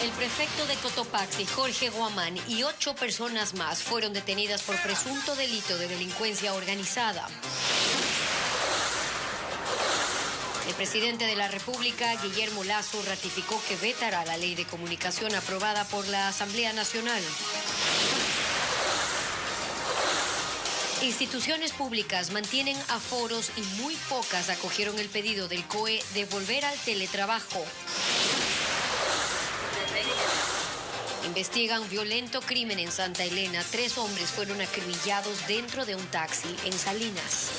El prefecto de Cotopaxi, Jorge Guamán, y 8 personas más fueron detenidas por presunto delito de delincuencia organizada. El presidente de la República, Guillermo Lasso, ratificó que vetará la ley de comunicación aprobada por la Asamblea Nacional. Instituciones públicas mantienen aforos y muy pocas acogieron el pedido del COE de volver al teletrabajo. Investigan violento crimen en Santa Elena. 3 hombres fueron acribillados dentro de un taxi en Salinas.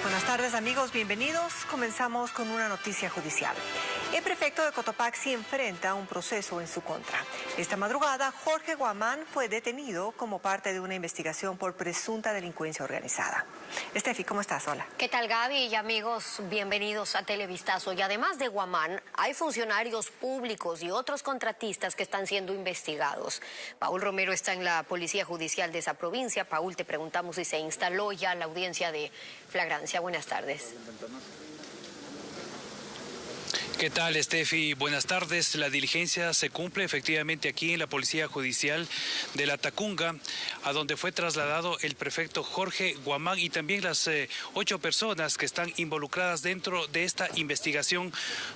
Buenas tardes, amigos, bienvenidos. Comenzamos con una noticia judicial. El prefecto de Cotopaxi enfrenta un proceso en su contra. Esta madrugada, Jorge Guamán fue detenido como parte de una investigación por presunta delincuencia organizada. Estefi, ¿cómo estás? Hola. ¿Qué tal, Gaby? Y amigos, bienvenidos a Televistazo. Y además de Guamán, hay funcionarios públicos y otros contratistas que están siendo investigados. Paul Romero está en la Policía Judicial de esa provincia. Paul, te preguntamos si se instaló ya la audiencia de flagrancia. Buenas tardes. ¿Qué tal, Estefi? Buenas tardes. La diligencia se cumple efectivamente aquí en la Policía Judicial de la Tacunga, a donde fue trasladado el prefecto Jorge Guamán y también las 8 personas que están involucradas dentro de esta investigación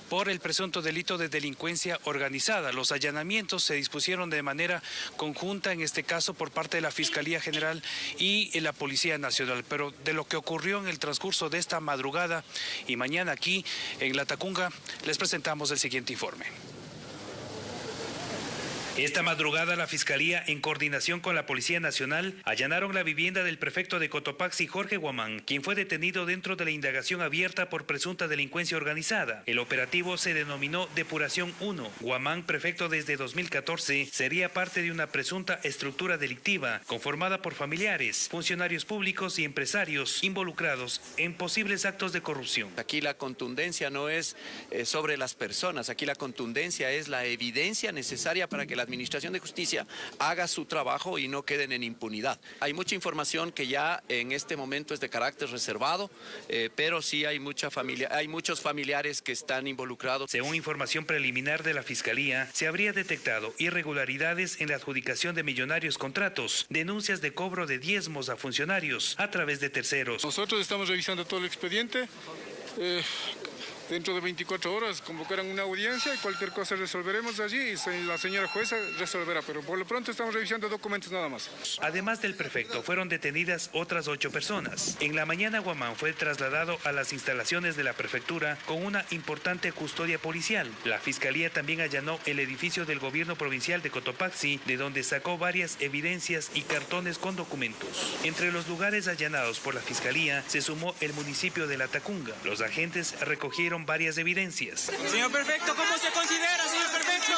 por el presunto delito de delincuencia organizada. Los allanamientos se dispusieron de manera conjunta, en este caso por parte de la Fiscalía General y la Policía Nacional. Pero de lo que ocurrió en el transcurso de esta madrugada y mañana aquí en la Tacunga, les presentamos el siguiente informe. Esta madrugada la Fiscalía, en coordinación con la Policía Nacional, allanaron la vivienda del prefecto de Cotopaxi, Jorge Guamán, quien fue detenido dentro de la indagación abierta por presunta delincuencia organizada. El operativo se denominó Depuración 1. Guamán, prefecto desde 2014, sería parte de una presunta estructura delictiva conformada por familiares, funcionarios públicos y empresarios involucrados en posibles actos de corrupción. Aquí la contundencia no es sobre las personas, aquí la contundencia es la evidencia necesaria para que la Administración de Justicia haga su trabajo y no queden en impunidad. Hay mucha información que ya en este momento es de carácter reservado, pero sí hay muchos familiares que están involucrados. Según información preliminar de la Fiscalía, se habría detectado irregularidades en la adjudicación de millonarios contratos, denuncias de cobro de diezmos a funcionarios a través de terceros. Nosotros estamos revisando todo el expediente. Dentro de 24 horas convocarán una audiencia y cualquier cosa resolveremos allí y la señora jueza resolverá, pero por lo pronto estamos revisando documentos nada más. Además del prefecto, fueron detenidas otras 8 personas. En la mañana, Guamán fue trasladado a las instalaciones de la prefectura con una importante custodia policial. La Fiscalía también allanó el edificio del gobierno provincial de Cotopaxi, de donde sacó varias evidencias y cartones con documentos. Entre los lugares allanados por la Fiscalía se sumó el municipio de La Tacunga. Los agentes recogieron varias evidencias. Señor prefecto, ¿cómo se considera, señor prefecto?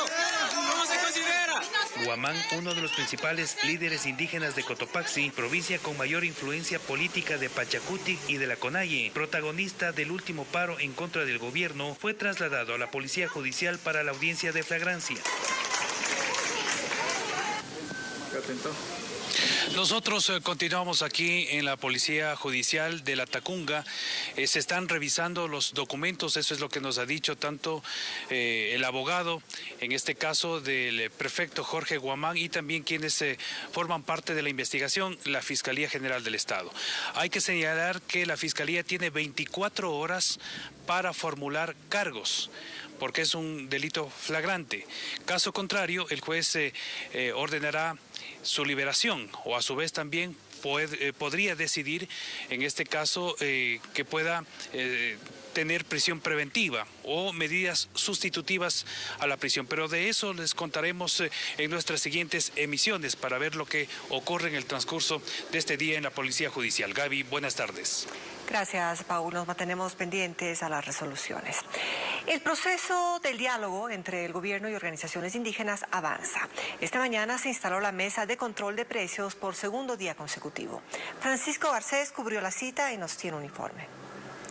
¿Cómo se considera? Guamán, uno de los principales líderes indígenas de Cotopaxi, provincia con mayor influencia política de Pachacutic y de la Conalle, protagonista del último paro en contra del gobierno, fue trasladado a la Policía Judicial para la audiencia de flagrancia. Atento. Nosotros continuamos aquí en la Policía Judicial de la Tacunga. Se están revisando los documentos, eso es lo que nos ha dicho tanto el abogado, en este caso del prefecto Jorge Guamán, y también quienes forman parte de la investigación, la Fiscalía General del Estado. Hay que señalar que la Fiscalía tiene 24 horas para formular cargos, porque es un delito flagrante. Caso contrario, el juez ordenará su liberación o a su vez también podría decidir en este caso que pueda tener prisión preventiva o medidas sustitutivas a la prisión. Pero de eso les contaremos en nuestras siguientes emisiones para ver lo que ocurre en el transcurso de este día en la Policía Judicial. Gaby, buenas tardes. Gracias, Paul. Nos mantenemos pendientes a las resoluciones. El proceso del diálogo entre el gobierno y organizaciones indígenas avanza. Esta mañana se instaló la mesa de control de precios por segundo día consecutivo. Francisco Garcés cubrió la cita y nos tiene un informe.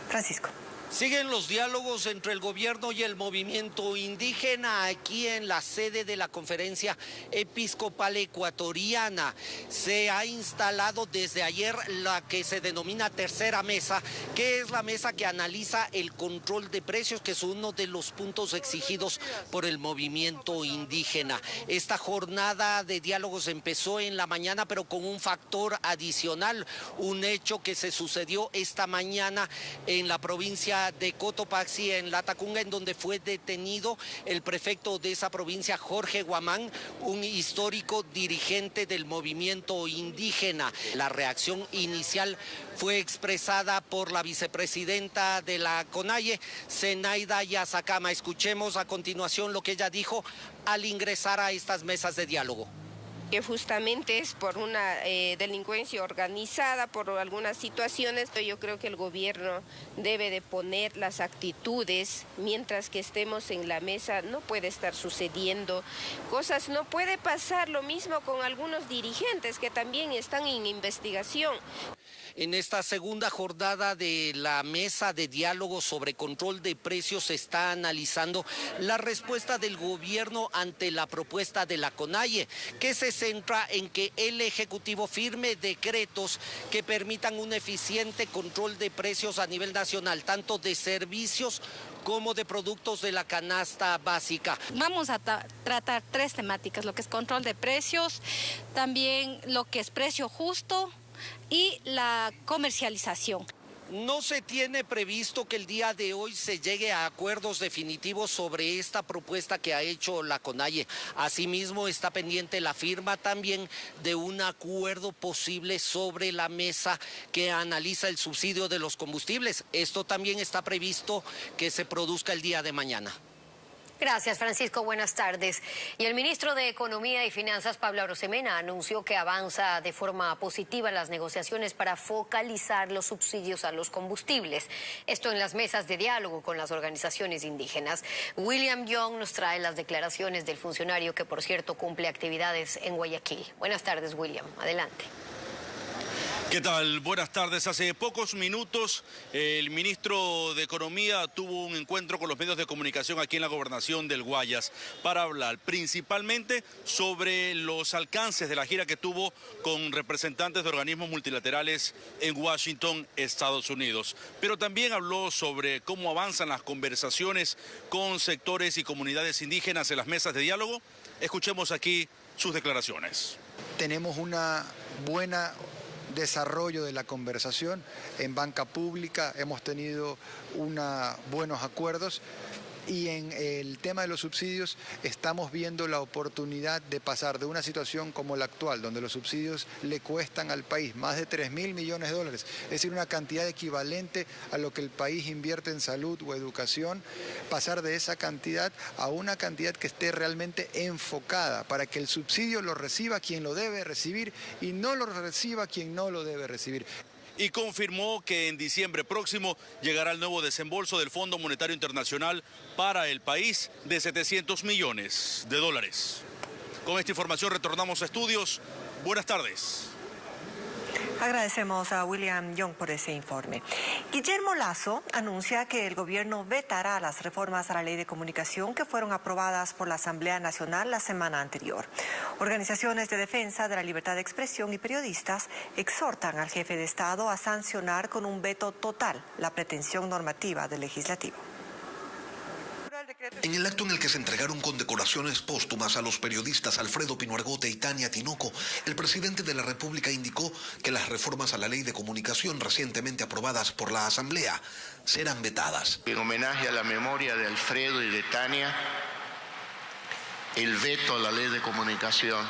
Francisco. Siguen los diálogos entre el gobierno y el movimiento indígena aquí en la sede de la Conferencia Episcopal Ecuatoriana. Se ha instalado desde ayer la que se denomina tercera mesa, que es la mesa que analiza el control de precios, que es uno de los puntos exigidos por el movimiento indígena. Esta jornada de diálogos empezó en la mañana, pero con un factor adicional, un hecho que se sucedió esta mañana en la provincia de Cotopaxi, en la Tacunga, en donde fue detenido el prefecto de esa provincia, Jorge Guamán, un histórico dirigente del movimiento indígena. La reacción inicial fue expresada por la vicepresidenta de la CONAIE, Zenaida Yazacama. Escuchemos a continuación lo que ella dijo al ingresar a estas mesas de diálogo. Que justamente es por una delincuencia organizada, por algunas situaciones. Yo creo que el gobierno debe de poner las actitudes mientras que estemos en la mesa. No puede estar sucediendo cosas, no puede pasar lo mismo con algunos dirigentes que también están en investigación. En esta segunda jornada de la mesa de diálogo sobre control de precios se está analizando la respuesta del gobierno ante la propuesta de la CONAIE, que se centra en que el Ejecutivo firme decretos que permitan un eficiente control de precios a nivel nacional, tanto de servicios como de productos de la canasta básica. Vamos a tratar tres temáticas, lo que es control de precios, también lo que es precio justo y la comercialización. No se tiene previsto que el día de hoy se llegue a acuerdos definitivos sobre esta propuesta que ha hecho la CONAIE. Asimismo, está pendiente la firma también de un acuerdo posible sobre la mesa que analiza el subsidio de los combustibles. Esto también está previsto que se produzca el día de mañana. Gracias, Francisco. Buenas tardes. Y el ministro de Economía y Finanzas, Pablo Arosemena, anunció que avanza de forma positiva las negociaciones para focalizar los subsidios a los combustibles. Esto en las mesas de diálogo con las organizaciones indígenas. William Young nos trae las declaraciones del funcionario que, por cierto, cumple actividades en Guayaquil. Buenas tardes, William. Adelante. ¿Qué tal? Buenas tardes. Hace pocos minutos el ministro de Economía tuvo un encuentro con los medios de comunicación aquí en la gobernación del Guayas para hablar principalmente sobre los alcances de la gira que tuvo con representantes de organismos multilaterales en Washington, Estados Unidos. Pero también habló sobre cómo avanzan las conversaciones con sectores y comunidades indígenas en las mesas de diálogo. Escuchemos aquí sus declaraciones. Tenemos una buena desarrollo de la conversación en banca pública, hemos tenido buenos acuerdos y en el tema de los subsidios estamos viendo la oportunidad de pasar de una situación como la actual, donde los subsidios le cuestan al país más de 3.000 millones de dólares, es decir, una cantidad equivalente a lo que el país invierte en salud o educación, pasar de esa cantidad a una cantidad que esté realmente enfocada para que el subsidio lo reciba quien lo debe recibir y no lo reciba quien no lo debe recibir. Y confirmó que en diciembre próximo llegará el nuevo desembolso del Fondo Monetario Internacional para el país de 700 millones de dólares. Con esta información retornamos a estudios. Buenas tardes. Agradecemos a William Young por ese informe. Guillermo Lasso anuncia que el gobierno vetará las reformas a la ley de comunicación que fueron aprobadas por la Asamblea Nacional la semana anterior. Organizaciones de defensa de la libertad de expresión y periodistas exhortan al jefe de Estado a sancionar con un veto total la pretensión normativa del legislativo. En el acto en el que se entregaron condecoraciones póstumas a los periodistas Alfredo Pino Argote y Tania Tinoco, el presidente de la República indicó que las reformas a la ley de comunicación recientemente aprobadas por la Asamblea serán vetadas. En homenaje a la memoria de Alfredo y de Tania, el veto a la ley de comunicación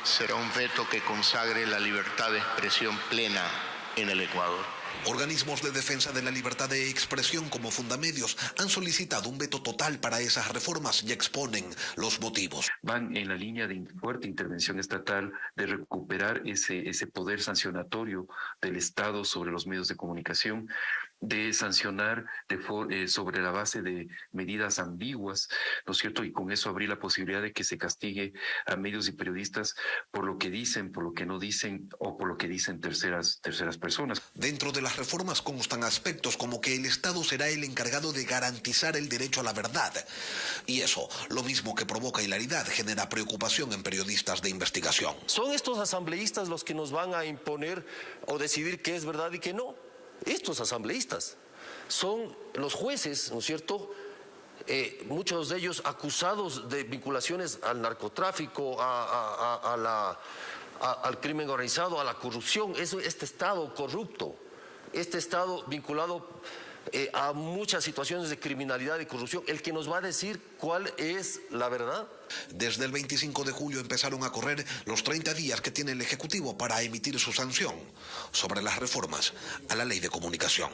será un veto que consagre la libertad de expresión plena en el Ecuador. Organismos de defensa de la libertad de expresión como Fundamedios han solicitado un veto total para esas reformas y exponen los motivos. Van en la línea de fuerte intervención estatal de recuperar ese poder sancionatorio del Estado sobre los medios de comunicación de sancionar sobre la base de medidas ambiguas, ¿no es cierto? Y con eso abrir la posibilidad de que se castigue a medios y periodistas por lo que dicen, por lo que no dicen o por lo que dicen terceras personas. Dentro de las reformas constan aspectos como que el Estado será el encargado de garantizar el derecho a la verdad. Y eso, lo mismo que provoca hilaridad, genera preocupación en periodistas de investigación. ¿Son estos asambleístas los que nos van a imponer o decidir qué es verdad y qué no? Estos asambleístas son los jueces, ¿no es cierto? Muchos de ellos acusados de vinculaciones al narcotráfico, al crimen organizado, a la corrupción. Este Estado corrupto, este Estado vinculado a muchas situaciones de criminalidad y corrupción, el que nos va a decir cuál es la verdad. Desde el 25 de julio empezaron a correr los 30 días que tiene el Ejecutivo para emitir su sanción sobre las reformas a la Ley de Comunicación.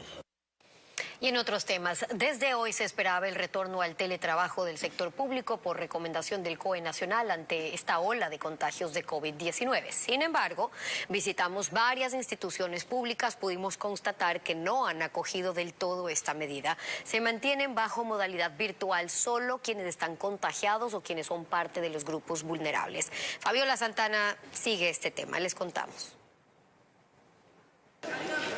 Y en otros temas, desde hoy se esperaba el retorno al teletrabajo del sector público por recomendación del COE Nacional ante esta ola de contagios de COVID-19. Sin embargo, visitamos varias instituciones públicas, pudimos constatar que no han acogido del todo esta medida. Se mantienen bajo modalidad virtual solo quienes están contagiados o quienes son parte de los grupos vulnerables. Fabiola Santana sigue este tema, les contamos.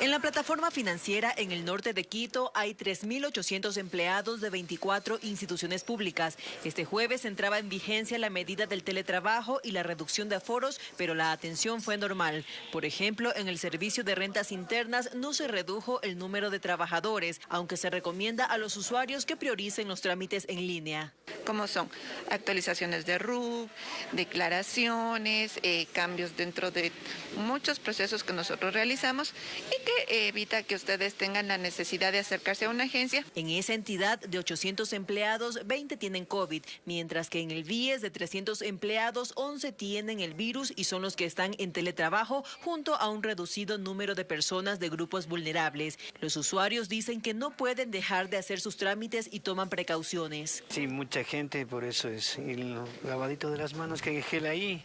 En la plataforma financiera en el norte de Quito hay 3.800 empleados de 24 instituciones públicas. Este jueves entraba en vigencia la medida del teletrabajo y la reducción de aforos, pero la atención fue normal. Por ejemplo, en el servicio de rentas internas no se redujo el número de trabajadores, aunque se recomienda a los usuarios que prioricen los trámites en línea. Como son actualizaciones de RUC, declaraciones, cambios dentro de muchos procesos que nosotros realizamos y que evita que ustedes tengan la necesidad de acercarse a una agencia. En esa entidad de 800 empleados, 20 tienen COVID, mientras que en el VIES de 300 empleados, 11 tienen el virus y son los que están en teletrabajo junto a un reducido número de personas de grupos vulnerables. Los usuarios dicen que no pueden dejar de hacer sus trámites y toman precauciones. Sí, mucha gente, por eso es el lavadito de las manos, que hay gel ahí,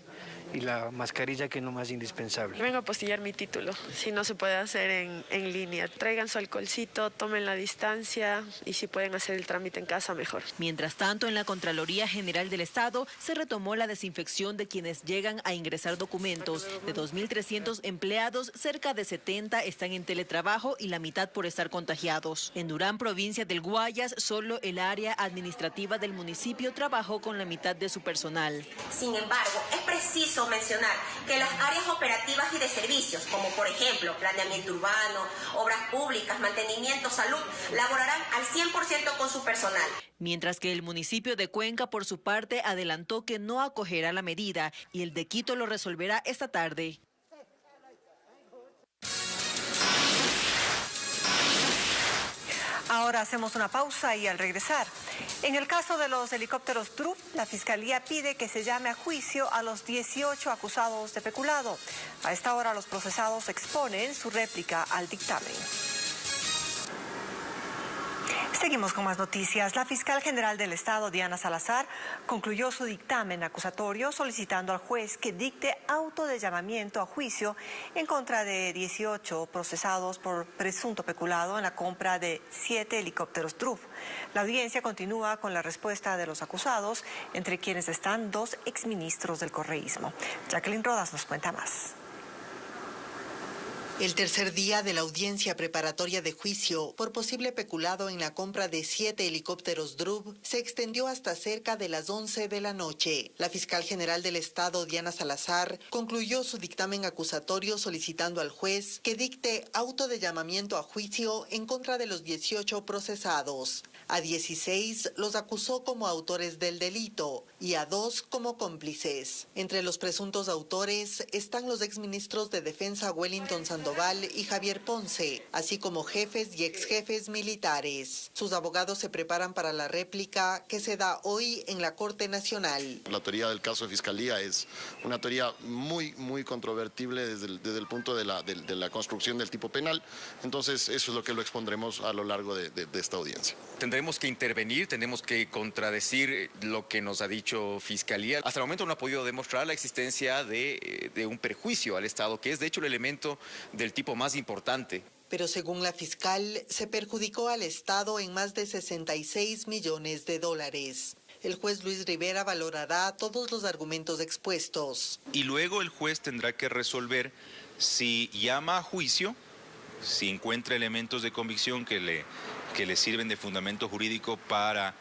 y la mascarilla, que es lo más indispensable. Vengo a apostillar mi título, si no se puede hacer en línea. Traigan su alcoholcito, tomen la distancia y si pueden hacer el trámite en casa, mejor. Mientras tanto, en la Contraloría General del Estado se retomó la desinfección de quienes llegan a ingresar documentos. De 2.300 empleados, cerca de 70 están en teletrabajo y la mitad por estar contagiados. En Durán, provincia del Guayas, solo el área administrativa del municipio trabajó con la mitad de su personal. Sin embargo, es preciso mencionar que las áreas operativas y de servicios, como por ejemplo planeamiento urbano, obras públicas, mantenimiento, salud, laborarán al 100% con su personal. Mientras que el municipio de Cuenca, por su parte, adelantó que no acogerá la medida y el de Quito lo resolverá esta tarde. Ahora hacemos una pausa y al regresar, en el caso de los helicópteros DRUP, la Fiscalía pide que se llame a juicio a los 18 acusados de peculado. A esta hora los procesados exponen su réplica al dictamen. Seguimos con más noticias. La fiscal general del Estado, Diana Salazar, concluyó su dictamen acusatorio solicitando al juez que dicte auto de llamamiento a juicio en contra de 18 procesados por presunto peculado en la compra de 7 helicópteros DRUP. La audiencia continúa con la respuesta de los acusados, entre quienes están 2 exministros del correísmo. Jacqueline Rodas nos cuenta más. El tercer día de la audiencia preparatoria de juicio por posible peculado en la compra de 7 helicópteros DRUP se extendió hasta cerca de las 11 de la noche. La fiscal general del Estado, Diana Salazar, concluyó su dictamen acusatorio solicitando al juez que dicte auto de llamamiento a juicio en contra de los 18 procesados. A 16 los acusó como autores del delito y a 2 como cómplices. Entre los presuntos autores están los exministros de Defensa Wellington Sandoval y Javier Ponce, así como jefes y exjefes militares. Sus abogados se preparan para la réplica que se da hoy en la Corte Nacional. La teoría del caso de Fiscalía es una teoría muy controvertible desde el punto de la construcción del tipo penal. Entonces, eso es lo que lo expondremos a lo largo de esta audiencia. Tendremos que intervenir, tenemos que contradecir lo que nos ha dicho Fiscalía. Hasta el momento no ha podido demostrar la existencia de un perjuicio al Estado, que es de hecho el elemento del tipo más importante. pero según la fiscal, se perjudicó al Estado en más de 66 millones de dólares. El juez Luis Rivera valorará todos los argumentos expuestos. Y luego el juez tendrá que resolver si llama a juicio, si encuentra elementos de convicción que le sirven de fundamento jurídico para,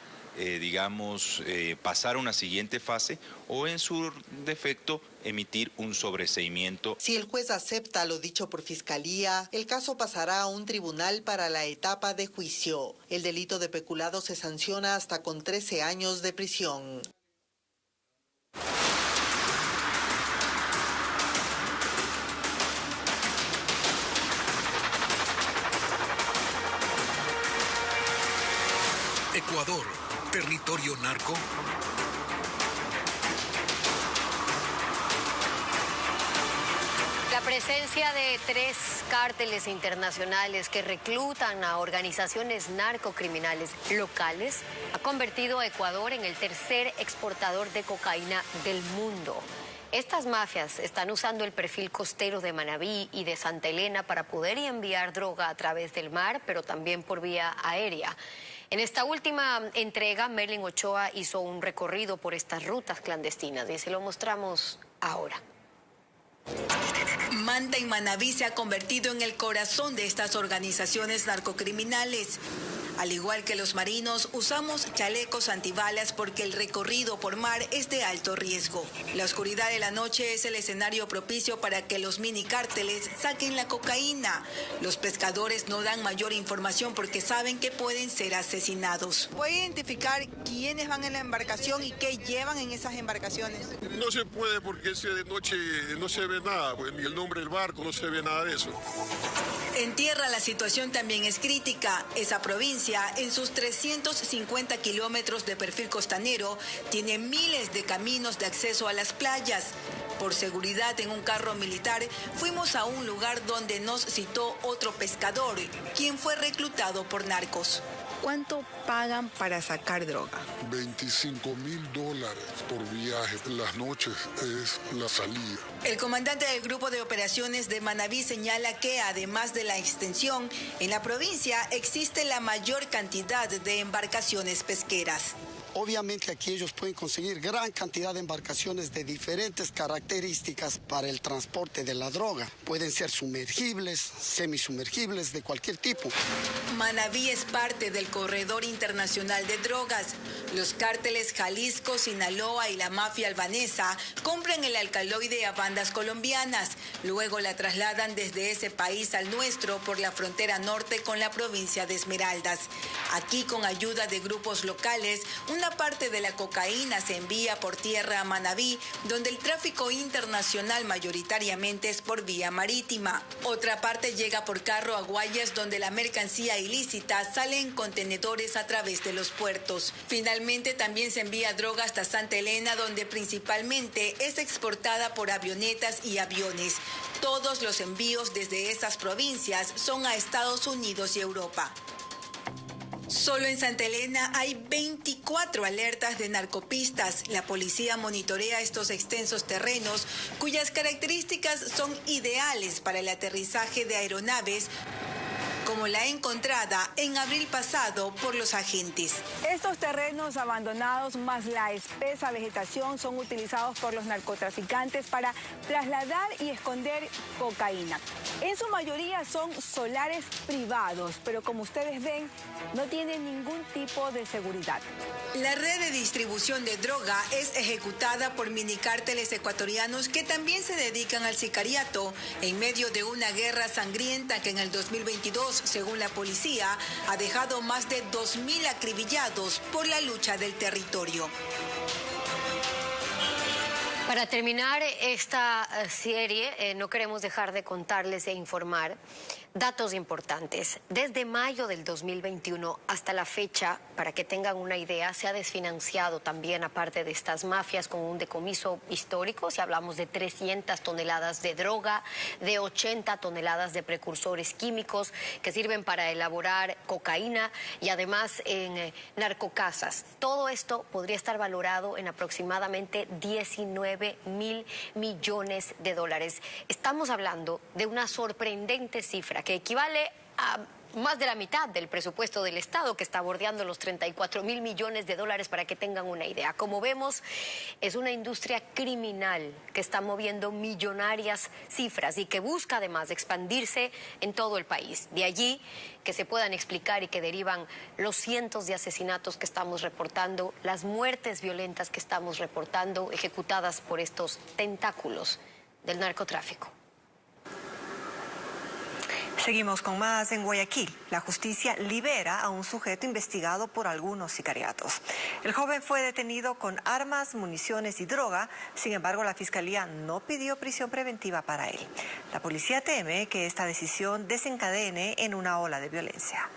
pasar a una siguiente fase, o en su defecto emitir un sobreseimiento. Si el juez acepta lo dicho por Fiscalía, el caso pasará a un tribunal para la etapa de juicio. El delito de peculado se sanciona hasta con 13 años de prisión. Ecuador, territorio narco. La presencia de 3 cárteles internacionales que reclutan a organizaciones narcocriminales locales ha convertido a Ecuador en el tercer exportador de cocaína del mundo. Estas mafias están usando el perfil costero de Manabí y de Santa Elena para poder enviar droga a través del mar, pero también por vía aérea. En esta última entrega, Merlin Ochoa hizo un recorrido por estas rutas clandestinas y se lo mostramos ahora. Manta y Manabí se ha convertido en el corazón de estas organizaciones narcocriminales. Al igual que los marinos, usamos chalecos antibalas porque el recorrido por mar es de alto riesgo. La oscuridad de la noche es el escenario propicio para que los minicárteles saquen la cocaína. Los pescadores no dan mayor información porque saben que pueden ser asesinados. ¿Puede identificar quiénes van en la embarcación y qué llevan en esas embarcaciones? No se puede porque de noche no se ve nada, pues, ni el nombre del barco, no se ve nada de eso. En tierra la situación también es crítica. Esa provincia, en sus 350 kilómetros de perfil costanero, tiene miles de caminos de acceso a las playas. Por seguridad, en un carro militar, fuimos a un lugar donde nos citó otro pescador, quien fue reclutado por narcos. ¿Cuánto pagan para sacar droga? $25.000 por viaje. Las noches es la salida. El comandante del Grupo de Operaciones de Manabí señala que, además de la extensión, en la provincia existe la mayor cantidad de embarcaciones pesqueras. Obviamente aquí ellos pueden conseguir gran cantidad de embarcaciones de diferentes características para el transporte de la droga. Pueden ser sumergibles, semisumergibles, de cualquier tipo. Manabí es parte del corredor internacional de drogas. Los cárteles Jalisco, Sinaloa y la mafia albanesa compran el alcaloide a bandas colombianas. Luego la trasladan desde ese país al nuestro por la frontera norte con la provincia de Esmeraldas. Aquí, con ayuda de grupos locales, una parte de la cocaína se envía por tierra a Manabí, donde el tráfico internacional mayoritariamente es por vía marítima. Otra parte llega por carro a Guayas, donde la mercancía ilícita sale en contenedores a través de los puertos. Finalmente también se envía droga hasta Santa Elena, donde principalmente es exportada por avionetas y aviones. Todos los envíos desde esas provincias son a Estados Unidos y Europa. Solo en Santa Elena hay 24 alertas de narcopistas. La policía monitorea estos extensos terrenos, cuyas características son ideales para el aterrizaje de aeronaves, como la encontrada en abril pasado por los agentes. Estos terrenos abandonados más la espesa vegetación son utilizados por los narcotraficantes para trasladar y esconder cocaína. En su mayoría son solares privados, pero como ustedes ven, no tienen ningún tipo de seguridad. La red de distribución de droga es ejecutada por minicárteles ecuatorianos que también se dedican al sicariato en medio de una guerra sangrienta que en el 2022, según la policía, ha dejado más de 2.000 acribillados por la lucha del territorio. Para terminar esta serie, no queremos dejar de contarles e informar datos importantes. Desde mayo del 2021 hasta la fecha, para que tengan una idea, se ha desfinanciado también, aparte de estas mafias, con un decomiso histórico. Si hablamos de 300 toneladas de droga, de 80 toneladas de precursores químicos que sirven para elaborar cocaína y además en narcocasas. Todo esto podría estar valorado en aproximadamente 19.000 millones de dólares. Estamos hablando de una sorprendente cifra Guatemala, que equivale a más de la mitad del presupuesto del Estado, que está bordeando los 34.000 millones de dólares, para que tengan una idea. Como vemos, es una industria criminal que está moviendo millonarias cifras y que busca además expandirse en todo el país. De allí que se puedan explicar y que derivan los cientos de asesinatos que estamos reportando, las muertes violentas que estamos reportando, ejecutadas por estos tentáculos del narcotráfico. Seguimos con más en Guayaquil. La justicia libera a un sujeto investigado por algunos sicariatos. El joven fue detenido con armas, municiones y droga. Sin embargo, la fiscalía no pidió prisión preventiva para él. La policía teme que esta decisión desencadene en una ola de violencia.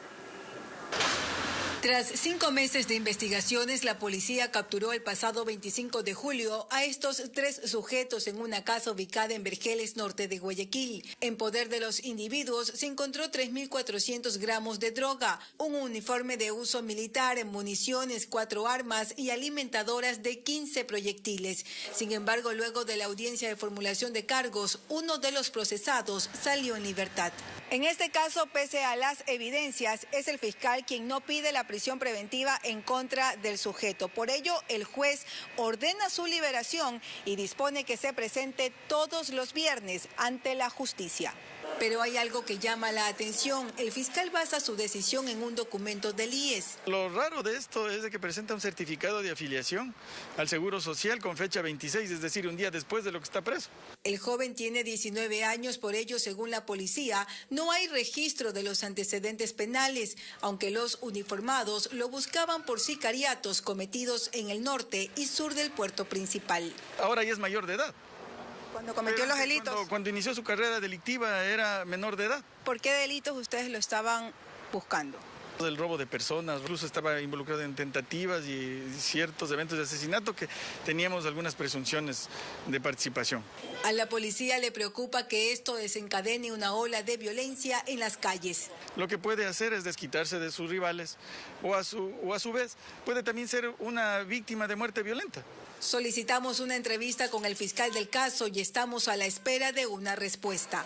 Tras 5 meses de investigaciones, la policía capturó el pasado 25 de julio a estos 3 sujetos en una casa ubicada en Vergeles, norte de Guayaquil. En poder de los individuos se encontró 3.400 gramos de droga, un uniforme de uso militar, municiones, 4 armas y alimentadoras de 15 proyectiles. Sin embargo, luego de la audiencia de formulación de cargos, uno de los procesados salió en libertad. En este caso, pese a las evidencias, es el fiscal quien no pide la prisión preventiva en contra del sujeto. Por ello, el juez ordena su liberación y dispone que se presente todos los viernes ante la justicia. Pero hay algo que llama la atención. El fiscal basa su decisión en un documento del IES. Lo raro de esto es de que presenta un certificado de afiliación al Seguro Social con fecha 26, es decir, un día después de lo que está preso. El joven tiene 19 años, por ello, según la policía, no hay registro de los antecedentes penales, aunque los uniformados lo buscaban por sicariatos cometidos en el norte y sur del puerto principal. Ahora ya es mayor de edad. Cuando cometió los delitos. Cuando inició su carrera delictiva era menor de edad. ¿Por qué delitos ustedes lo estaban buscando? El robo de personas, incluso estaba involucrado en tentativas y ciertos eventos de asesinato que teníamos algunas presunciones de participación. A la policía le preocupa que esto desencadene una ola de violencia en las calles. Lo que puede hacer es desquitarse de sus rivales o a su vez puede también ser una víctima de muerte violenta. Solicitamos una entrevista con el fiscal del caso y estamos a la espera de una respuesta.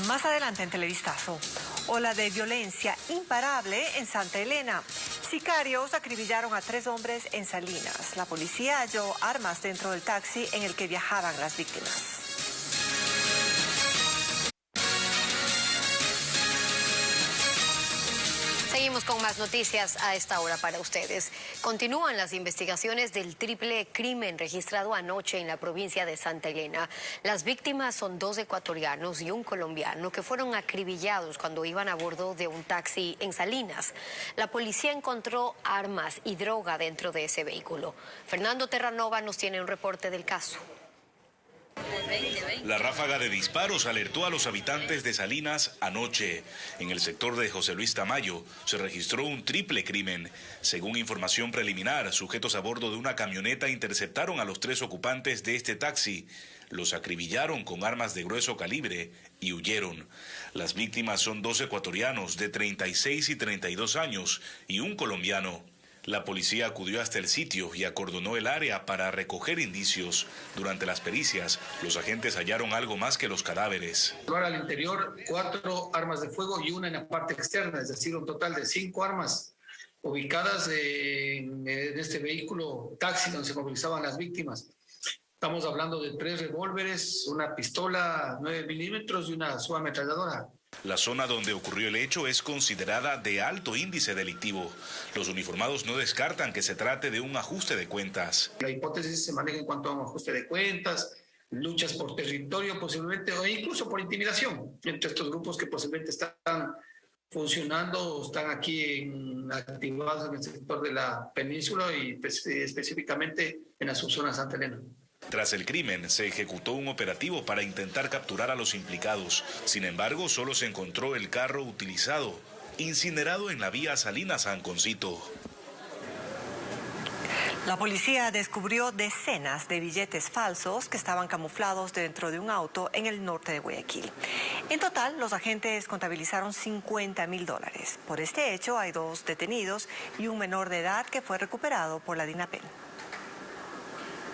Más adelante en Televistazo, ola de violencia imparable en Santa Elena. Sicarios acribillaron a 3 hombres en Salinas. La policía halló armas dentro del taxi en el que viajaban las víctimas. Seguimos con más noticias a esta hora para ustedes. Continúan las investigaciones del triple crimen registrado anoche en la provincia de Santa Elena. Las víctimas son 2 ecuatorianos y un colombiano que fueron acribillados cuando iban a bordo de un taxi en Salinas. La policía encontró armas y droga dentro de ese vehículo. Fernando Terranova nos tiene un reporte del caso. La ráfaga de disparos alertó a los habitantes de Salinas anoche. En el sector de José Luis Tamayo se registró un triple crimen. Según información preliminar, sujetos a bordo de una camioneta interceptaron a los 3 ocupantes de este taxi. Los acribillaron con armas de grueso calibre y huyeron. Las víctimas son 2 ecuatorianos de 36 y 32 años y un colombiano. La policía acudió hasta el sitio y acordonó el área para recoger indicios. Durante las pericias, los agentes hallaron algo más que los cadáveres. Al interior, 4 armas de fuego y una en la parte externa, es decir, un total de 5 armas ubicadas en este vehículo taxi donde se movilizaban las víctimas. Estamos hablando de 3 revólveres, una pistola 9 milímetros y una subametralladora. La zona donde ocurrió el hecho es considerada de alto índice delictivo. Los uniformados no descartan que se trate de un ajuste de cuentas. La hipótesis se maneja en cuanto a un ajuste de cuentas, luchas por territorio posiblemente o incluso por intimidación entre estos grupos que posiblemente están funcionando o están aquí activados en el sector de la península y específicamente en la subzona Santa Elena. Tras el crimen, se ejecutó un operativo para intentar capturar a los implicados. Sin embargo, solo se encontró el carro utilizado, incinerado en la vía Salinas-San Concito. La policía descubrió decenas de billetes falsos que estaban camuflados dentro de un auto en el norte de Guayaquil. En total, los agentes contabilizaron $50.000. Por este hecho, hay 2 detenidos y un menor de edad que fue recuperado por la DINAPEN.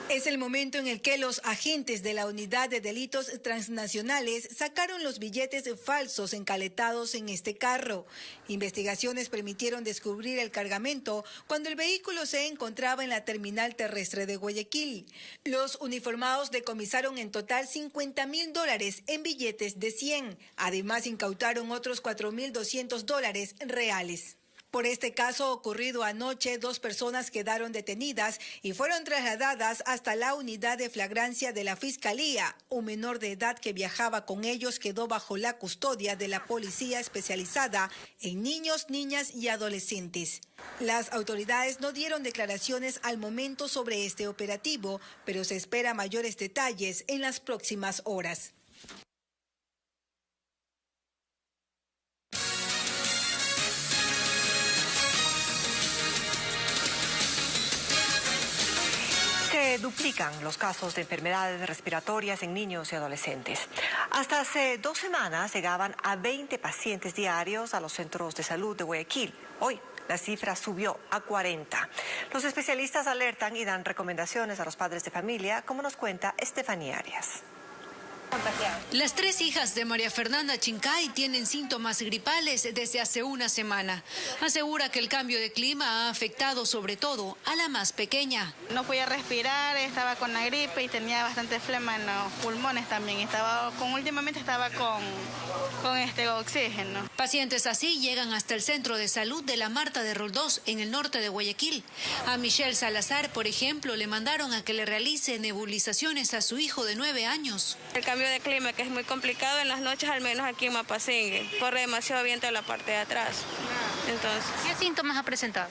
Es el momento en el que los agentes de la Unidad de Delitos Transnacionales sacaron los billetes falsos encaletados en este carro. Investigaciones permitieron descubrir el cargamento cuando el vehículo se encontraba en la terminal terrestre de Guayaquil. Los uniformados decomisaron en total $50.000 en billetes de 100. Además, incautaron otros $4.200 reales. Por este caso ocurrido anoche, 2 personas quedaron detenidas y fueron trasladadas hasta la unidad de flagrancia de la Fiscalía. Un menor de edad que viajaba con ellos quedó bajo la custodia de la policía especializada en niños, niñas y adolescentes. Las autoridades no dieron declaraciones al momento sobre este operativo, pero se espera mayores detalles en las próximas horas. Se duplican los casos de enfermedades respiratorias en niños y adolescentes. Hasta hace 2 semanas llegaban a 20 pacientes diarios a los centros de salud de Guayaquil. Hoy la cifra subió a 40. Los especialistas alertan y dan recomendaciones a los padres de familia, como nos cuenta Estefanía Arias. Las 3 hijas de María Fernanda Chincay tienen síntomas gripales desde hace una semana. Asegura que el cambio de clima ha afectado sobre todo a la más pequeña. No podía respirar, estaba con la gripe y tenía bastante flema en los pulmones también. Últimamente estaba con oxígeno. Pacientes así llegan hasta el centro de salud de la Marta de Roldós, en el norte de Guayaquil. A Michelle Salazar, por ejemplo, le mandaron a que le realice nebulizaciones a su hijo de 9 años. El cambio de clima, que es muy complicado en las noches, al menos aquí en Mapasingue. Corre demasiado viento en la parte de atrás. Entonces, ¿qué síntomas ha presentado?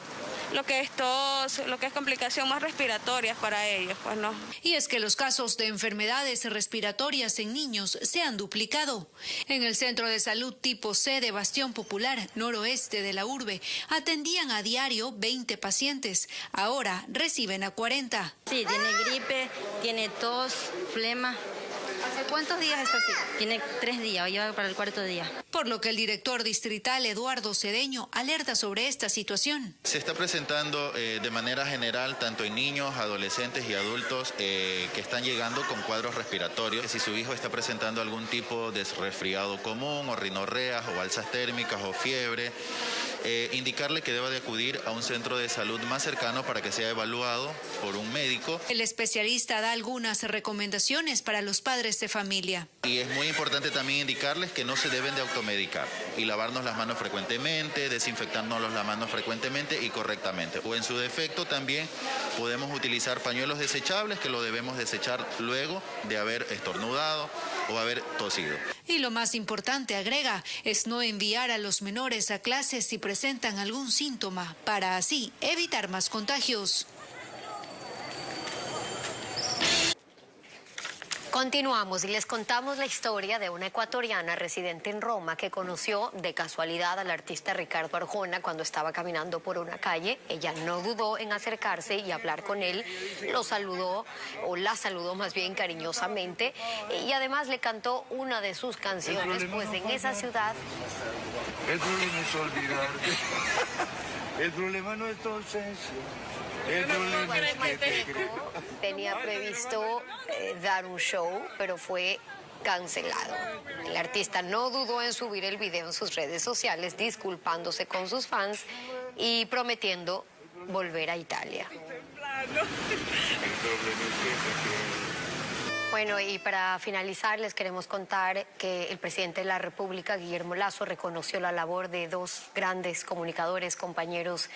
Lo que es tos, lo que es complicación más respiratorias para ellos, pues no. Y es que los casos de enfermedades respiratorias en niños se han duplicado. En el Centro de Salud Tipo C de Bastión Popular, noroeste de la urbe, atendían a diario 20 pacientes. Ahora reciben a 40. Sí, tiene gripe, tiene tos, flema. ¿Hace cuántos días está así? Tiene 3 días, hoy va para el 4.º día. Por lo que el director distrital Eduardo Cedeño alerta sobre esta situación. Se está presentando de manera general tanto en niños, adolescentes y adultos que están llegando con cuadros respiratorios. Si su hijo está presentando algún tipo de resfriado común o rinorreas o alzas térmicas o fiebre, indicarle que deba de acudir a un centro de salud más cercano para que sea evaluado por un médico. El especialista da algunas recomendaciones para los padres de familia. Y es muy importante también indicarles que no se deben de automedicar y lavarnos las manos frecuentemente, desinfectarnos las manos frecuentemente y correctamente. O en su defecto también podemos utilizar pañuelos desechables que lo debemos desechar luego de haber estornudado o haber tosido. Y lo más importante, agrega, es no enviar a los menores a clases si presentan algún síntoma, para así evitar más contagios. Continuamos y les contamos la historia de una ecuatoriana residente en Roma que conoció de casualidad al artista Ricardo Arjona cuando estaba caminando por una calle. Ella no dudó en acercarse y hablar con él. Lo saludó, o la saludó más bien cariñosamente, y además le cantó una de sus canciones, pues en esa ciudad... El problema es olvidarte. El problema no es tu ausencia. Tenía previsto dar un show, pero fue cancelado. El artista no dudó en subir el video en sus redes sociales, disculpándose con sus fans y prometiendo volver a Italia. Bueno, y para finalizar les queremos contar que el presidente de la República, Guillermo Lasso, reconoció la labor de 2 grandes comunicadores, compañeros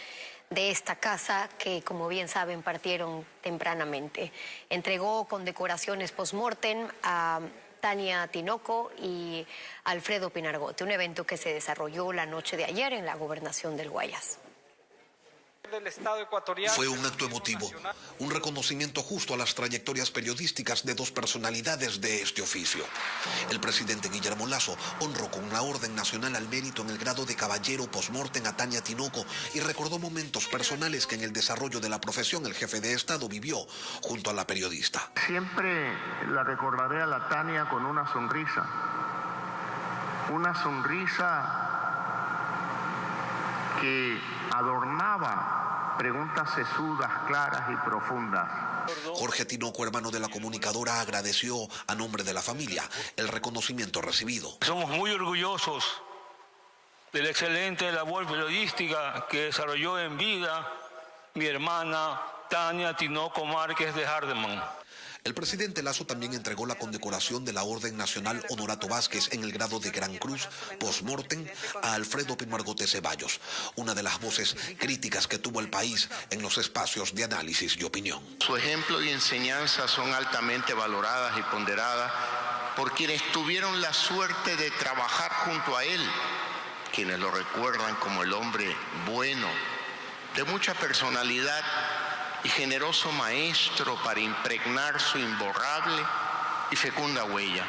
de esta casa que, como bien saben, partieron tempranamente. Entregó condecoraciones post-mortem a Tania Tinoco y Alfredo Pinargote, un evento que se desarrolló la noche de ayer en la gobernación del Guayas. Del Estado ecuatoriano. Fue un acto emotivo, un reconocimiento justo a las trayectorias periodísticas de 2 personalidades de este oficio. El presidente Guillermo Lasso honró con la Orden Nacional al Mérito en el grado de caballero post-mortem a Tania Tinoco y recordó momentos personales que en el desarrollo de la profesión el jefe de Estado vivió junto a la periodista. Siempre la recordaré a la Tania con una sonrisa que adornaba preguntas sesudas, claras y profundas. Jorge Tinoco, hermano de la comunicadora, agradeció a nombre de la familia el reconocimiento recibido. Somos muy orgullosos de la excelente labor periodística que desarrolló en vida mi hermana Tania Tinoco Márquez de Hardeman. El presidente Lasso también entregó la condecoración de la Orden Nacional Honorato Vázquez en el grado de Gran Cruz post-mortem a Alfredo Pinargote Ceballos, una de las voces críticas que tuvo el país en los espacios de análisis y opinión. Su ejemplo y enseñanza son altamente valoradas y ponderadas por quienes tuvieron la suerte de trabajar junto a él, quienes lo recuerdan como el hombre bueno, de mucha personalidad y generoso maestro para impregnar su imborrable y fecunda huella.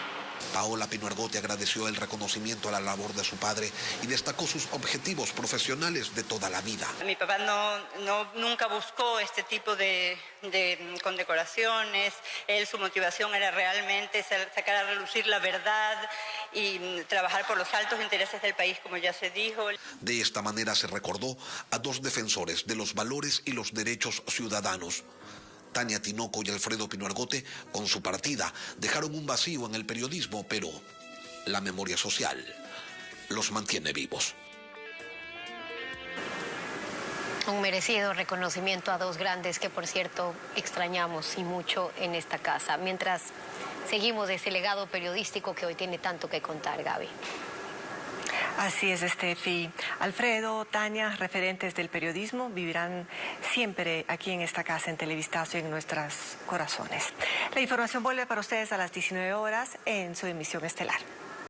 Paola Pinargote agradeció el reconocimiento a la labor de su padre y destacó sus objetivos profesionales de toda la vida. Mi papá nunca buscó este tipo de condecoraciones. Su motivación era realmente sacar a relucir la verdad y trabajar por los altos intereses del país, como ya se dijo. De esta manera se recordó a dos defensores de los valores y los derechos ciudadanos. Tania Tinoco y Alfredo Pinargote, con su partida, dejaron un vacío en el periodismo, pero la memoria social los mantiene vivos. Un merecido reconocimiento a dos grandes que, por cierto, extrañamos y mucho en esta casa, mientras seguimos ese legado periodístico que hoy tiene tanto que contar, Gaby. Así es, Steffi. Alfredo, Tania, referentes del periodismo, vivirán siempre aquí en esta casa, en Televistazo y en nuestros corazones. La información vuelve para ustedes a las 19 horas en su emisión estelar.